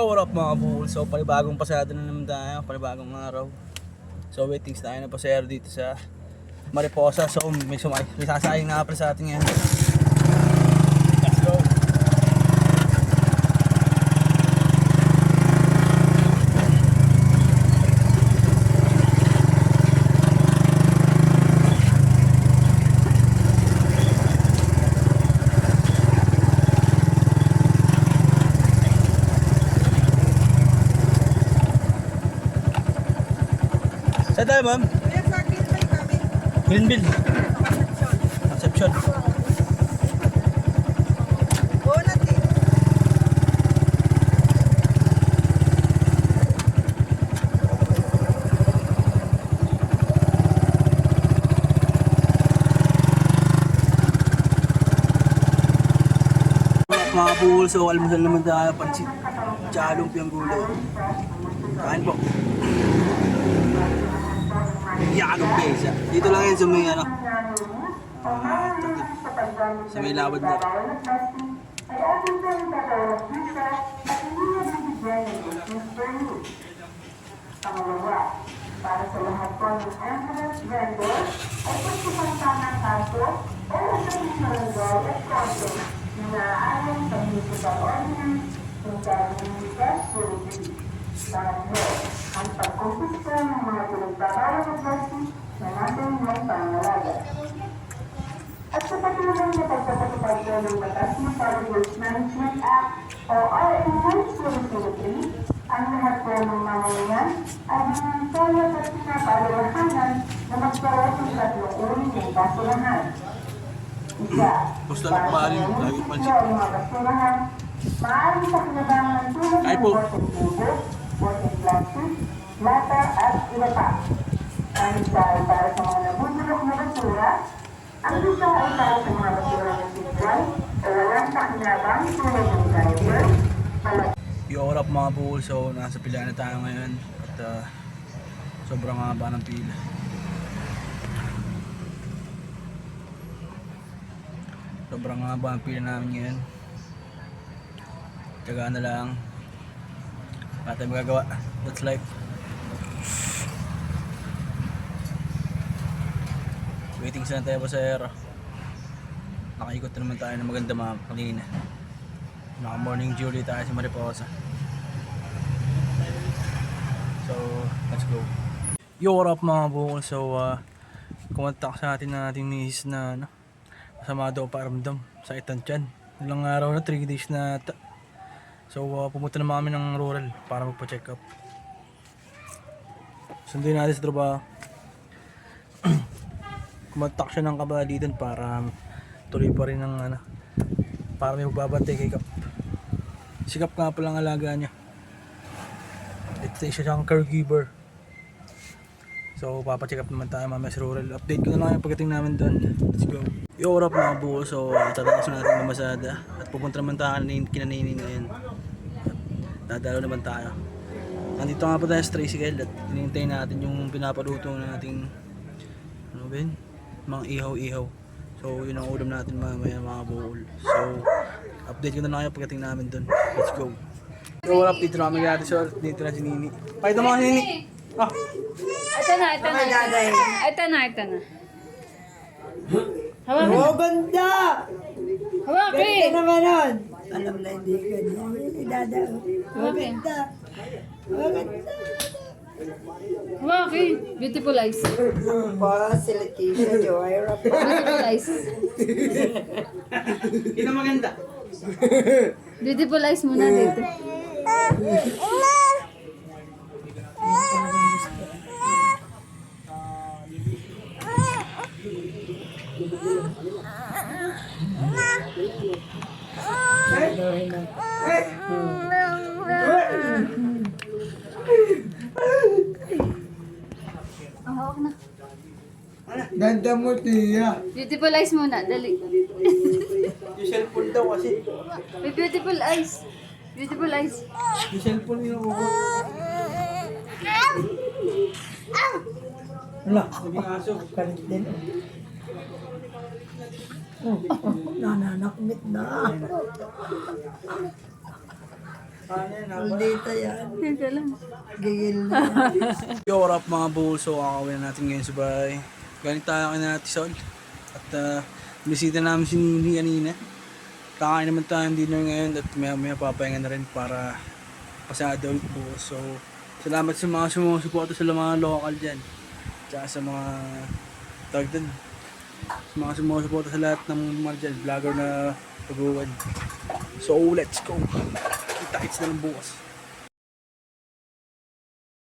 What up mga bull? So panibagong pasada na naman tayo, panibagong araw. So waitings tayo na pasero dito sa Mariposa. So may sasayang na pala sa atin ngayon. Let's go! Saan tayo, ma'am? Greenville. Conception. Mga buhol, so almusal naman tayo, pansit. Tsaka lumpiang gulay. Kain po. Yakalong besa. Dito lang yan sa may ano. Sa may labad na. Pangalawa, para sa lahat po ng ambulance vendor ay pagsupantanang kaso o usapin sa legal at kaso na naaayon sa municipal ordinance ng California Surgery. Pangatlo, ang pag-umpisa ng mga pinagbabalang na plastic na natin may pangalaga. At sa patuloy na pagpapatupad po ng Batas ng Solid Waste Management Act o RA 2023, ang lahat po ng mamamayan ay binibigyan at pinapaalalahanan na magkaroon ng tatlong uri ng basurahan. Isa, Basta lagi pansit. ang mga basurahan, maaaring sa kinabangan tulad Ay ng po. boteng tubo, boteng plastic, lata at iba pa. Ang isa ay para sa mga nabubulok na basura, ang isa ay para sa mga basura na sitwal o walang pakinabang tulad ng diaper, Yo, what up mga bull? So nasa pila na tayo ngayon. At sobrang haba ng pila. Sobrang haba ng pila namin ngayon. Tagaan na lang. Wala tayong magagawa. That's life. Waiting saan tayo pa sa air. Nakaikot na naman tayo ng maganda mga kanina. Naka morning jury tayo sa Mariposa. So, let's go. Yo, what up mga bull? So, kumontak sa atin na ating misis na masama daw paramdam sa Itanchan. Ilang araw na, 3 days na ata. So, pumunta naman kami ng rural para magpa-check up. Sundin natin sa trabaho. Kumontak siya ng kabalitan para tuloy pa rin ng para may magbabantay kay Kap. Si Kap nga palang alaga niya. Ito isa siyang caregiver. So, papacheck up naman tayo mamaya sa rural. Update ko na lang yung pagdating namin doon. Let's go. Yo, what up mga buo? So, tatapos na natin ng masada. At pupunta naman tayo kinanini ngayon. Dadalo naman tayo. Nandito nga pa tayo sa tricycle at hinihintay natin yung pinapaluto nating ano ba yun? Mga ihaw-ihaw. So, yun ang ulam natin mamaya mga buo. So, update ko na lang yung pagdating namin doon. Let's go. So, what up? Dito na kami natin. So, dito na si Nini. Pakita mo ka Nini. Ah! Ito na. Hawakan. Oh, ganda! Hawakan. Ganda naman nun! Alam na hindi ganda. Idada. Oh, ganda! Oh, ganda! Hawakan. Beautiful eyes. Pa, silitisha, Joyra pa. Beautiful eyes. Hindi na maganda. Beautiful eyes muna dito. Oh, hawak na. Ganda mo, Tia. Beautiful eyes muna. Dali. Yung cellphone daw kasi. May beautiful eyes. Beautiful eyes. Yung cellphone yung uko. Wala. Naging aso. Kalit din. Nananakmit na. Dito yan. Teka lang. Gigil na. Yo, what up mga bull? So, kakawin na natin ngayon sa bahay. Galing tayo kay Ate Sol. At bisita namin si Nini kanina. Kakain naman tayo ng dinner ngayon at maya papahinga na rin para pasado ulit bukas. So, salamat sa mga sumusuporta sa mga local dyan. Tsaka sa mga tawag dun. Sa mga sumusuporta sa lahat ng mga dyan, vlogger na pag-uwan. So, let's go. Kita-kits na lang bukas.